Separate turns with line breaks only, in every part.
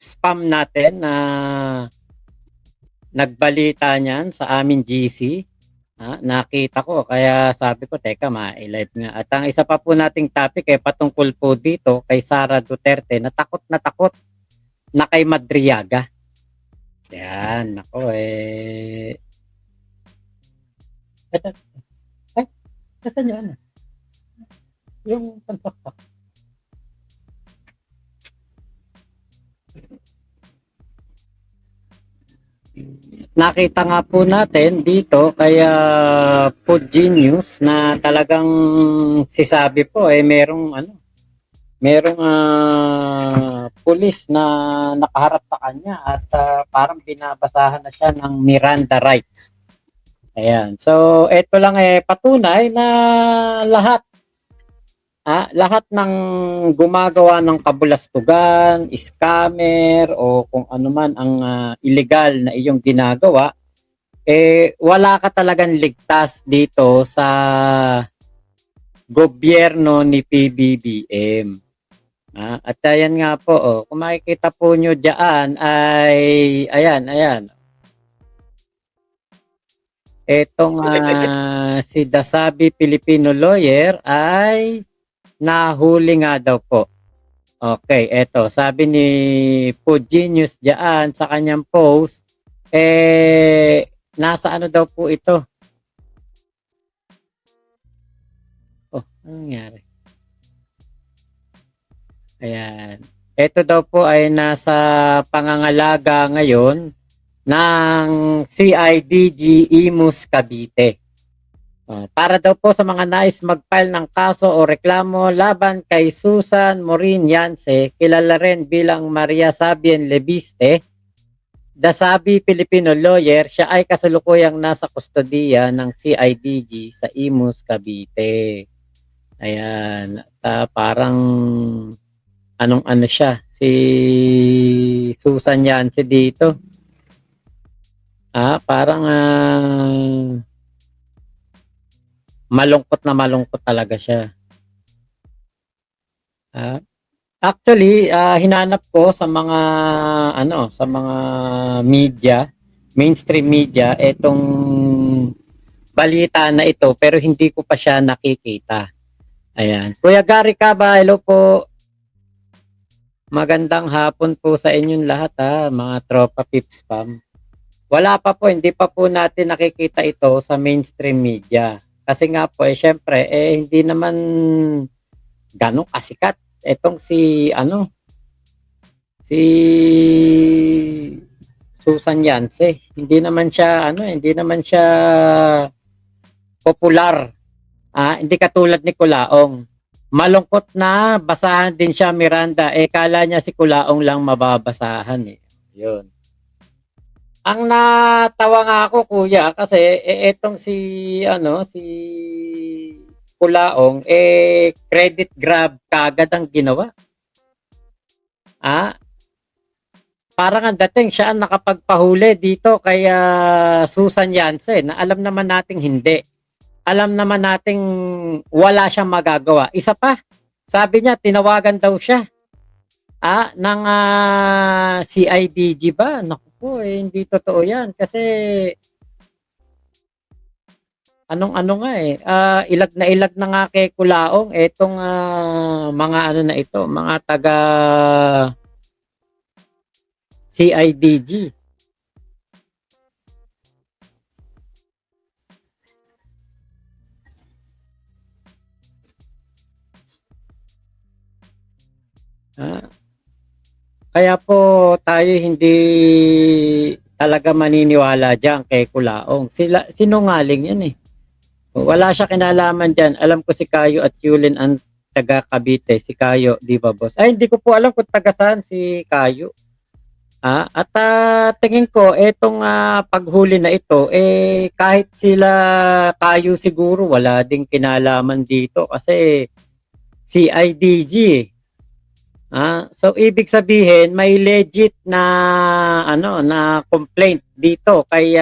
spam natin na nagbalita niyan sa amin GC. Nakita ko kaya sabi ko teka ma-live nga. At ang isa pa po nating topic ay patungkol po dito kay Sara Duterte na takot na kay Madriaga. Yan, nako Eto, ay, nasan yun? Yung pansaksak. Nakita nga po natin dito kaya Food Genius na talagang sisabi po merong pulis na nakaharap sa kanya at parang binabasahan na siya ng Miranda rights. Ayan. So ito lang patunay na lahat ng gumagawa ng kabulastugan, scammer o kung ano man ang illegal na iyong ginagawa, wala ka talagang ligtas dito sa gobyerno ni PBBM. At ayan nga po, kung makikita po nyo dyan ay, ayan. Etong si Dasabi Filipino Lawyer ay nahuli nga daw po. Okay, eto. Sabi ni Food Genius diyan sa kanyang post, nasa ano daw po ito? Oh, anong nangyari? Ayan. Ito daw po ay nasa pangangalaga ngayon ng CIDG Imus Cavite. Para daw po sa mga nais mag-file ng kaso o reklamo laban kay Susan Morin Yance, kilala rin bilang Maria Sabien Lebiste, Dasabi Filipino Lawyer, siya ay kasalukuyang nasa kustodiya ng CIDG sa Imus, Cavite. Ayan, parang anong siya, si Susan Yance dito. Parang malungkot talaga siya. Actually, hinanap ko sa mga sa mga media, mainstream media etong balita na ito pero hindi ko pa siya nakikita. Ayan. Kuya Gary Caba, hello po. Magandang hapon po sa inyong lahat mga tropa Pips Spam. Wala pa po, hindi pa po natin nakikita ito sa mainstream media. Kasi nga po, syempre, hindi naman ganong kasikat. Etong si Susan Yance. Hindi naman siya popular. Hindi katulad ni Kulaong. Malungkot na basahan din siya Miranda. Kala niya si Kulaong lang mababasahan Yun. Ang natawa nga ako kuya kasi etong si Kulaong credit grab kagad ang ginawa. Parang ang dating siya ang nakapagpahuli dito kay Susan Yance na alam naman nating hindi. Alam naman nating wala siyang magagawa. Isa pa, sabi niya tinawagan daw siya ng CIDG ba? Naku po, hindi totoo yan kasi ilag na nga kay Kulaong etong mga na ito, mga taga CIDG. Kaya po tayo hindi talaga maniniwala diyan kay Kulaong. Sinungaling yan Wala siya kinalaman diyan. Alam ko si Kayo at Yulin ang taga Cavite, si Kayo, di ba boss? Hindi ko po alam kung taga saan si Kayo. At tingin ko etong paghuli na ito kahit sila Kayo siguro wala ding kinalaman dito kasi CIDG so ibig sabihin may legit na na complaint dito kay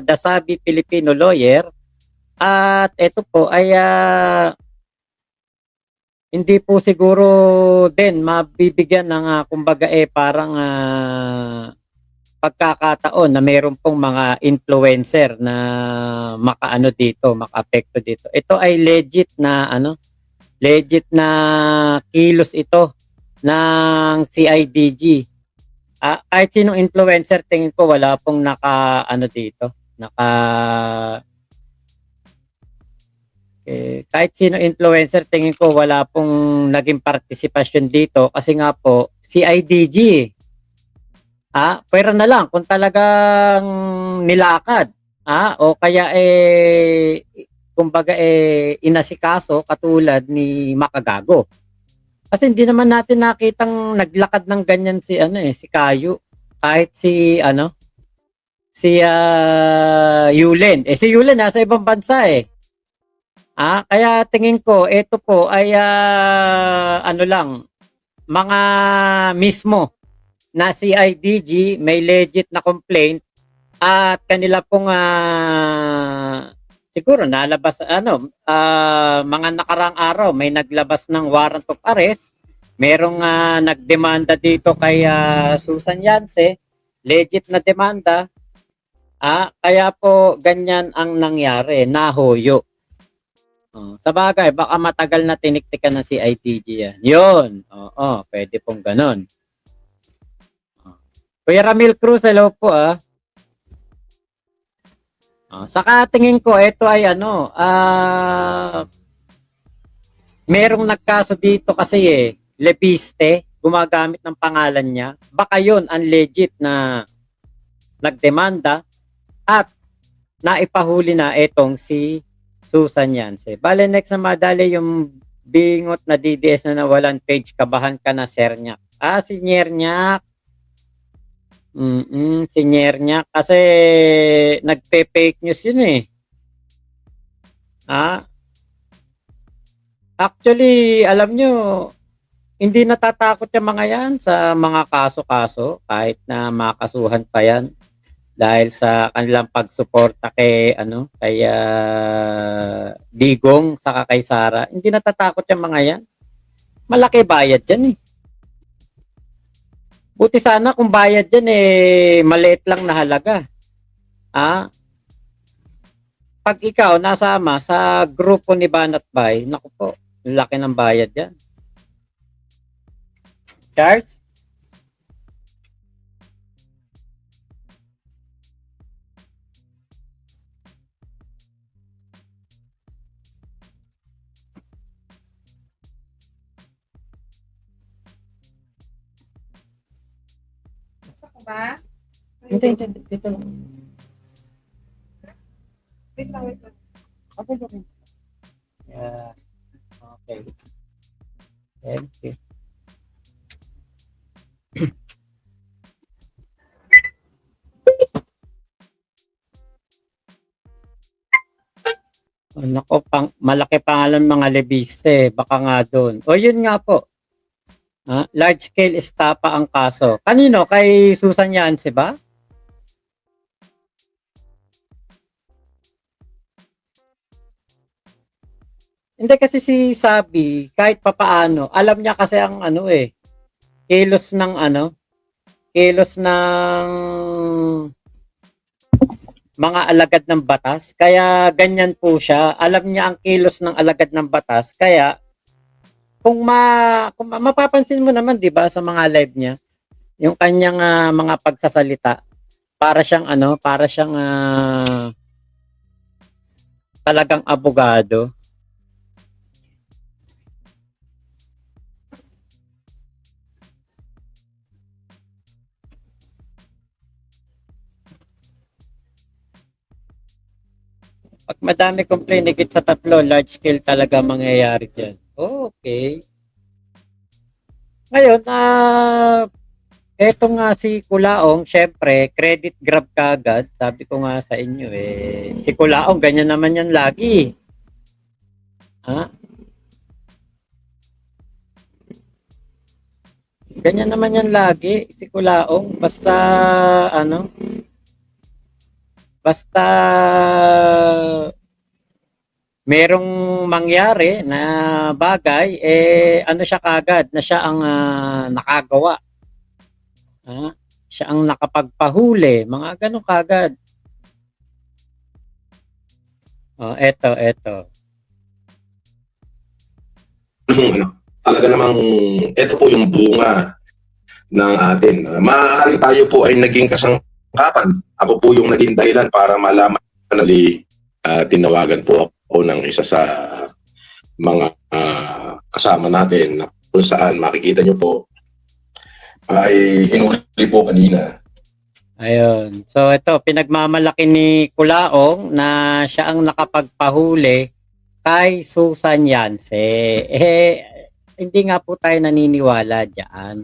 Dasabi Filipino Lawyer at ito po ay hindi po siguro din mabibigyan ng kumbaga parang pagkakataon na mayroon pong mga influencer na makaano dito, makaapekto dito. Ito ay legit na kilos ito ng CIDG. Kahit sinong influencer, tingin ko wala pong dito, kahit sino influencer, tingin ko wala pong naging partisipasyon dito kasi nga po CIDG. Pwera na lang kung talagang nilakad. O kaya kumbaga inasikaso katulad ni Makagago. Kasi hindi naman natin nakitang naglakad ng ganyan si Kayo. Kahit si Yulen. Si Yulen nasa ibang bansa eh. Kaya tingin ko ito po ay mga mismo na CIDG may legit na complaint at kanila pong siguro nalabas mga nakarang araw may naglabas ng warrant of arrest. Merong nagdemanda dito kay Susan Yance, legit na demanda. Kaya po ganyan ang nangyari, nahoyo. Sa bagay, baka matagal na tiniktikan ng CIDG yan. Yun. Oo, pwede pong ganon. Kuya Ramil Cruz, hello po Saka tingin ko, ito ay merong nagkaso dito kasi Lepiste, gumagamit ng pangalan niya. Baka yun, ang legit na nagdemanda at naipahuli na itong si Susan Yance. Bale, next na madali yung bingot na DDS na nawalan page, kabahan ka na, Sernya. Si Nyernya. Si Nyernya. Kasi nagpe-fake news yun eh. Actually, alam nyo, hindi natatakot yung mga yan sa mga kaso-kaso kahit na makasuhan pa yan dahil sa kanilang pagsuporta kay Digong saka kay Sara. Hindi natatakot yung mga yan. Malaki bayad yan eh. Buti sana kung bayad yan maliit lang na halaga. Pag ikaw nasama sa grupo ni Banat Bay, naku po, laki ng bayad yan. Charles?
Ba?
Hindi, dito lang.
Wait lang.
Okay. Yeah. Okay. Thank you. Nako, malaki pangalan mga lebiste. Baka nga doon. Yun nga po. Large scale estafa ang kaso. Kanino? Kay Susan Yance ba? Hindi kasi si Sabi, kahit papaano, alam niya kasi ang kilos ng mga alagad ng batas. Kaya ganyan po siya. Alam niya ang kilos ng alagad ng batas. Kaya kung mapapansin mo naman 'di ba sa mga live niya, yung kanyang mga pagsasalita, para siyang talagang abogado. Pag madami complaint, higit sa 3, large scale talaga mangyayari dyan. Okay. Ngayon, eto nga si Kulaong, syempre, credit grab kagad. Sabi ko nga sa inyo si Kulaong, ganyan naman yan lagi. Ganyan naman yan lagi, si Kulaong. Basta merong mangyari na bagay, ano siya kagad, na siya ang nakagawa. Siya ang nakapagpahuli, mga ganun kagad. Eto.
Talaga namang ito po yung bunga ng atin. Maaari tayo po ay naging kasangkapan. Ako po yung naging dahilan para malaman na tinawagan po ako ng isa sa mga kasama natin na kung saan makikita nyo po ay hinuli po kanina.
Ayun. So ito, pinagmamalaki ni Kulaong na siya ang nakapagpahuli kay Susan Yance. Hindi nga po tayo naniniwala diyan.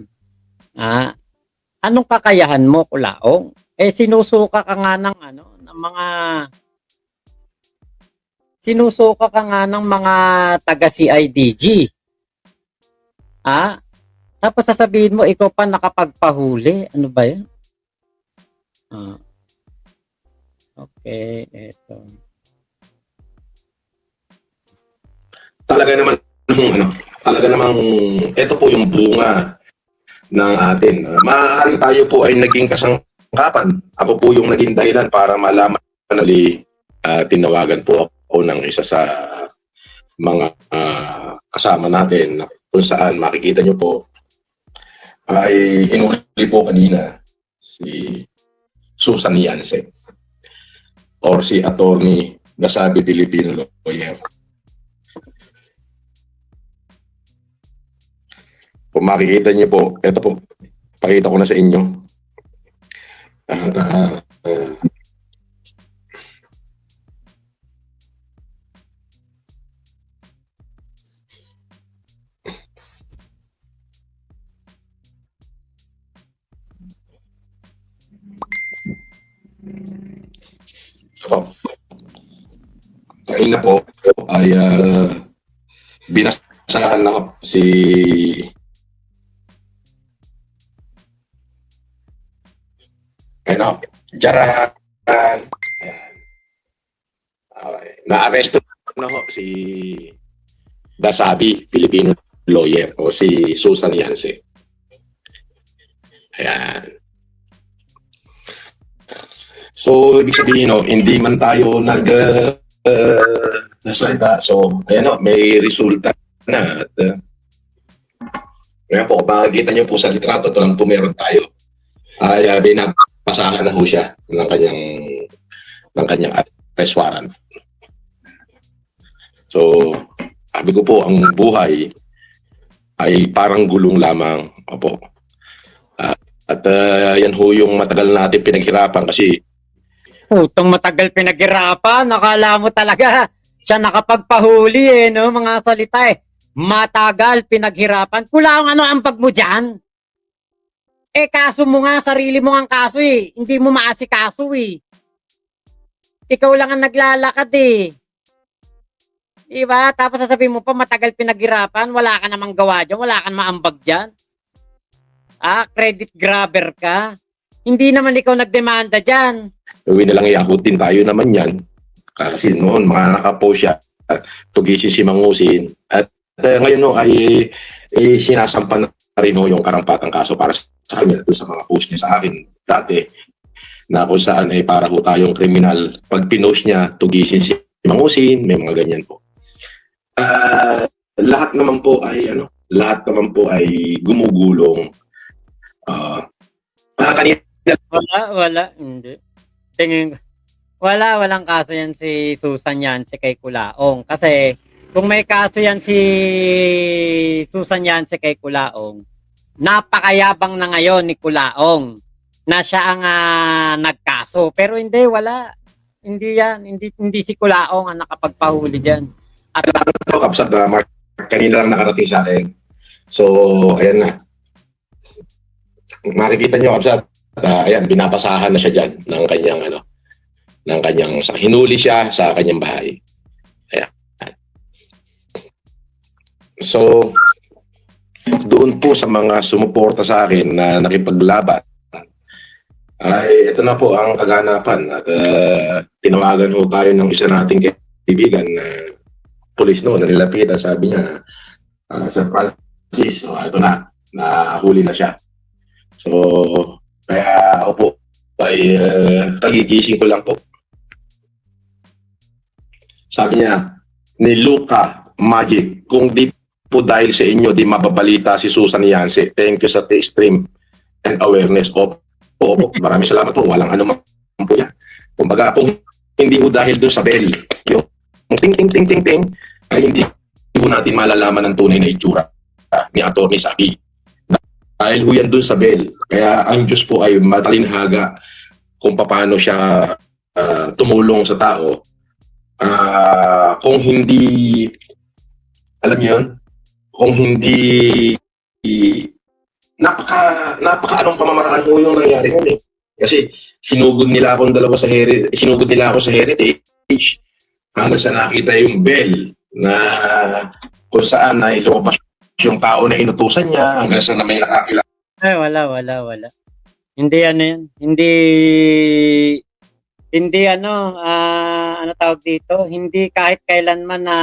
Anong kakayahan mo, Kulaong? Sinusuka ka nga ng mga taga CIDG. Tapos sasabihin mo ikaw pa nakapagpahuli. Ano ba 'yan? Okay, eto.
Talaga namang ito po yung bunga ng atin. Maaari tayo po ay naging kasangkapan. Ako po yung naging dahilan para malaman na tinawagan po ako ng isa sa mga kasama natin na kung saan makikita nyo po ay hinuli po kanina si Susan Yance or si Attorney Gasabi Filipino Lawyer. Kung makikita niyo po, ito po, pakita ko na sa inyo. Kanina po ay binasahan lang si Jaran. Okay. Na-arresto na ho si Gasabi Filipino Lawyer o si Susan Yance. Ayan. So, ibig sabihin, hindi man tayo nasalita. So, ayan may resulta na. At, kaya po, kung makikita nyo po sa litrato, ito lang po meron tayo. Ay binabasahan na ho siya ng kanyang arrest warrant. So, sabi ko po, ang buhay ay parang gulong lamang. Opo. At yan ho yung matagal natin pinaghirapan kasi
Putong matagal pinaghirapan. Nakala mo talaga siya nakapagpahuli mga salita Matagal pinaghirapan. Kulaong ano ang pag mo dyan? Kaso mo nga, sarili mo ang kaso Hindi mo maasikaso Ikaw lang ang naglalakad Diba? Tapos sasabihin mo pa matagal pinaghirapan, wala ka namang gawa dyan, wala kang maambag dyan. Credit grabber ka. Hindi naman ikaw nagdemanda dyan.
gawin na lang iakutin tayo naman yan. Kasi noon, mga nakapost siya, tugisin si Mangusin. At ngayon ay sinasampan na rin yung karampatang kaso para sa kanya sa mga post niya sa akin dati na kung saan para ho tayong kriminal. Pag pinost niya, tugisin si Mangusin, may mga ganyan po. Lahat naman po ay gumugulong. Kanina
Wala, hindi. Tingin ko, walang kaso yan si Susan Yance kay Kulaong. Kasi, kung may kaso yan si Susan Yance kay Kulaong, napakayabang na ngayon ni Kulaong na siya ang nagkaso. Pero hindi, wala. Hindi yan. Hindi si Kulaong ang nakapagpahuli dyan. At
Kapsat na Mark, kanina lang nakarating sa akin. So, ayan na. Makikita nyo, Kapsat, ayan, binabasahan na siya dyan ng kanyang hinuli siya sa kanyang bahay. Ayan. So, doon po sa mga sumuporta sa akin na nakipaglaban, ay ito na po ang kaganapan at tinawagan ho tayo ng isa nating kaibigan na police no, na nilapitan, sabi niya, Sir Francis, ito na, nahuli na siya. So, kaya ako po, ay kagigising ko lang po. Sabi niya, ni Luca Magic, kung di po dahil sa inyo, di mababalita si Susan Yance. Thank you sa stream and awareness. Opo, maraming salamat po. Walang ano po yan. Kumbaga, kung hindi po dahil dun sa bell, yung ting ting ting ting ting, ay hindi po natin malalaman ang tunay na itsura ni Atty. Saki. Dahil ho yan dun sa bell. Kaya ang Diyos po ay matalinhaga kung paano siya tumulong sa tao. Kung hindi, alam niyo yun, kung hindi, napaka anong pamamaraan po yung nangyari nun eh. Kasi sinugod nila ako sa heritage hanggang sa nakita yung bell na kung saan na ilobas yung tao na inutusan niya hanggang sa na may nakakilala.
Ay, wala. Hindi ano yun. Hindi ano, ano tawag dito? Hindi kahit kailanman na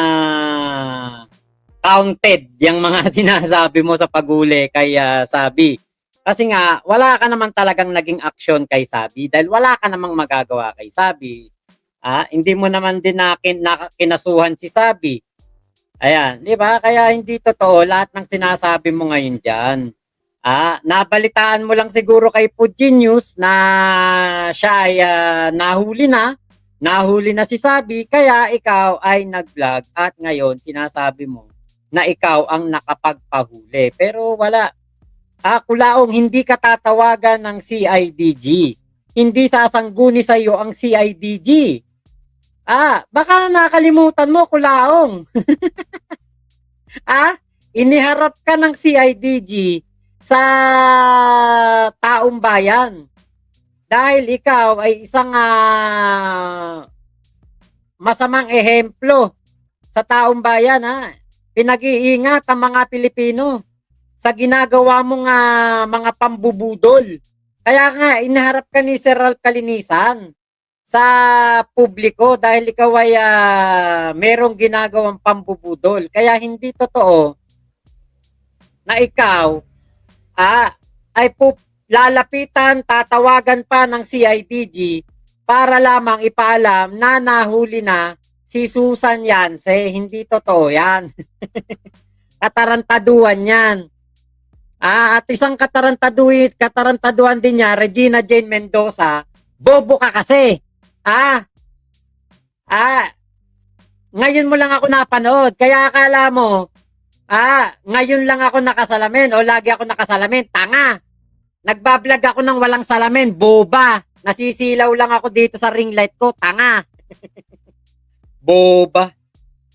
counted yung mga sinasabi mo sa paghuli kay Sabi. Kasi nga, wala ka naman talagang naging action kay Sabi dahil wala ka namang magagawa kay Sabi. Hindi mo naman din kinasuhan si Sabi. Ayan, di ba? Kaya hindi totoo lahat ng sinasabi mo ngayon dyan. Nabalitaan mo lang siguro kay Puji News na siya ay nahuli na si Sabi, kaya ikaw ay nag-vlog at ngayon sinasabi mo na ikaw ang nakapagpahuli. Pero wala. Kulaong, hindi ka tatawagan ng CIDG. Hindi sasangguni sa iyo ang CIDG. Baka nakalimutan mo, Kulaong. Iniharap ka ng CIDG sa taong bayan. Dahil ikaw ay isang masamang ehemplo sa taong bayan. Pinag-iingat ang mga Pilipino sa ginagawa mong mga pambubudol. Kaya nga, inaharap ka ni Sir Ralph Kalinisan sa publiko dahil ikaw ay merong ginagawang pambubudol. Kaya hindi totoo na ikaw ay lalapitan, tatawagan pa ng CIDG para lamang ipaalam na nahuli na si Susan Yance. Hindi totoo yan. Katarantaduhan yan. At isang katarantaduhan din niya, Regina Jane Mendoza, bobo ka kasi. Ngayon mo lang ako napanood, kaya akala mo, ngayon lang ako nakasalamin o lagi ako nakasalamin, tanga. Nagbablog ako ng walang salamin, boba. Nasisilaw lang ako dito sa ring light ko, tanga. Boba.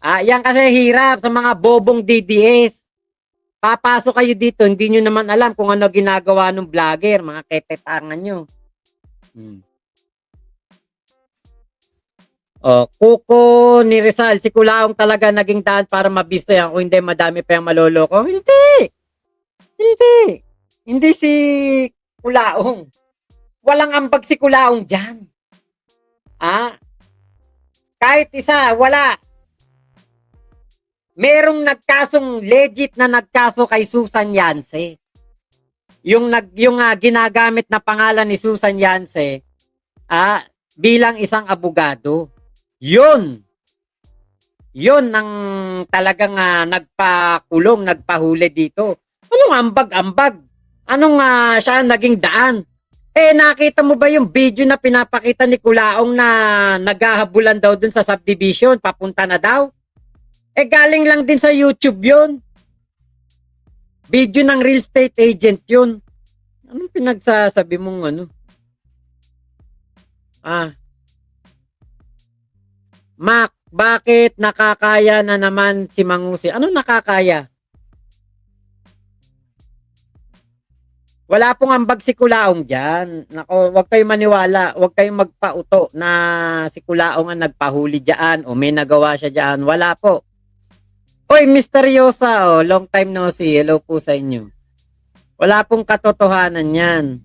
Yan kasi hirap sa mga bobong DDS. Papasok kayo dito, hindi nyo naman alam kung ano ginagawa ng vlogger, mga ketetangan nyo. Kuko ni Rizal, si Kulaong talaga naging daan para mabista yan. Kung hindi, madami pa yung maloloko. Hindi si Kulaong. Walang ambag si Kulaong dyan. Kahit isa, wala. Merong nagkasong legit na nagkaso kay Susan Yance. Yung ginagamit na pangalan ni Susan Yance bilang isang abogado. Yun ang talagang nagpakulong, nagpahuli dito. Anong ambag-ambag? Anong siya naging daan? Nakita mo ba yung video na pinapakita ni Kulaong na naghahabulan daw dun sa subdivision, papunta na daw? Galing lang din sa YouTube yun. Video ng real estate agent yun. Anong pinagsasabi mong ano? Mac, bakit nakakaya na naman si Mangusi? Anong nakakaya? Wala pong ambag si Kulaong dyan. Nako, huwag kayong maniwala. Huwag kayong magpauto na si Kulaong ang nagpahuli dyan o may nagawa siya dyan. Wala po. Oy, Misteryosa, long time no see. Hello po sa inyo. Wala pong katotohanan yan.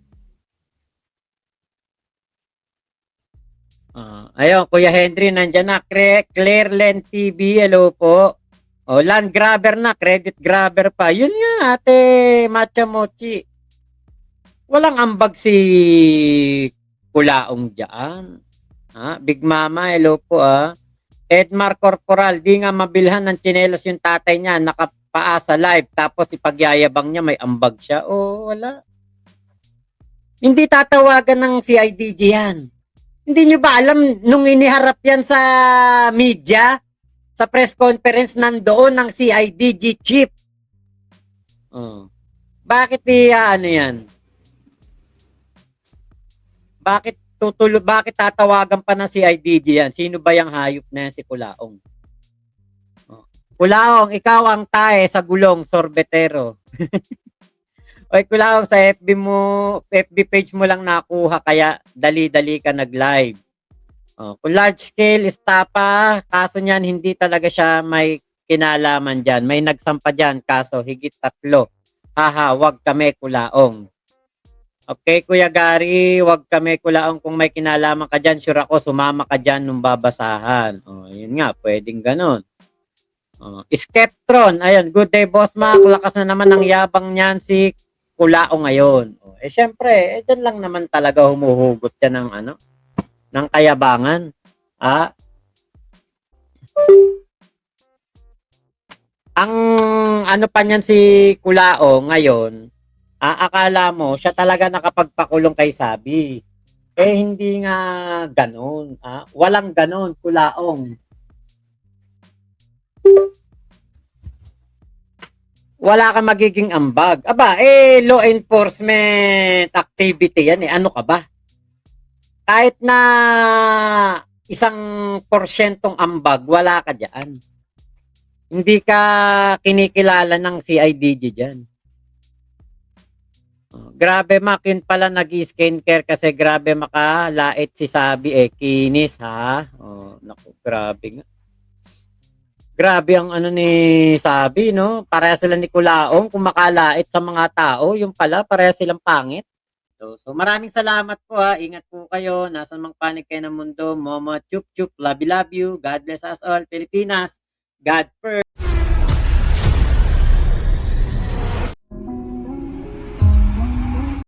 Ayun, Kuya Henry, nandyan na. Clairland TV, hello po. Land grabber na, credit grabber pa. Yun nga, ate Matcha Mochi. Walang ambag si Kulaong dyan. Big Mama, hello po Edmar Corporal, di nga mabilhan ng tsinelas yung tatay niya, nakapaa sa live, tapos ipagyayabang niya, may ambag siya. Wala. Hindi tatawagan ng CIDG yan. Hindi nyo ba alam, nung iniharap yan sa media, sa press conference, nandoon ng CIDG chief. Bakit ano yan? Bakit tatawagan pa ng CIDG yan? Sino ba yung hayop na yan si Kulaong? Kulaong, ikaw ang tae sa gulong, sorbetero. Oy, Kulaong, sa FB page mo lang nakuha, kaya dali-dali ka nag-live. Kung large scale estafa, kaso niyan, hindi talaga siya may kinalaman dyan. May nagsampa dyan, kaso higit 3. Haha, wag kami Kulaong. Okay, Kuya Gary, wag kami Kulaong, kung may kinalaman ka dyan, sure ako, sumama ka dyan nung babasahan. Yun nga, pwedeng ganon. Skeptron, ayun, good day Boss Mac, lakas na naman ang yabang niyan si Kulaong ngayon. Syempre, dyan lang naman talaga humuhugot yan ng ng kayabangan. Ang ano pa niyan si Kulaong ngayon, akala mo siya talaga nakapagpakulong kay Sabi. Hindi nga ganon. Walang ganon, Kulaong. Wala kang magiging ambag. Law enforcement activity yan Ano ka ba? Kahit na 1% ambag, wala ka dyan. Hindi ka kinikilala ng CIDG dyan. Grabe Mac, yun pala nag-skincare kasi grabe makalait si Sabi kinis ha. Naku, grabe nga. Grabe ang ni Sabi, no? Pareha sila ni Kulaong, kung makalait sa mga tao, yung pala, pareha silang pangit. So maraming salamat po Ingat po kayo. Nasaan mang panig kayo ng mundo. Momo, chup chup, love you. God bless us all. Pilipinas, God first.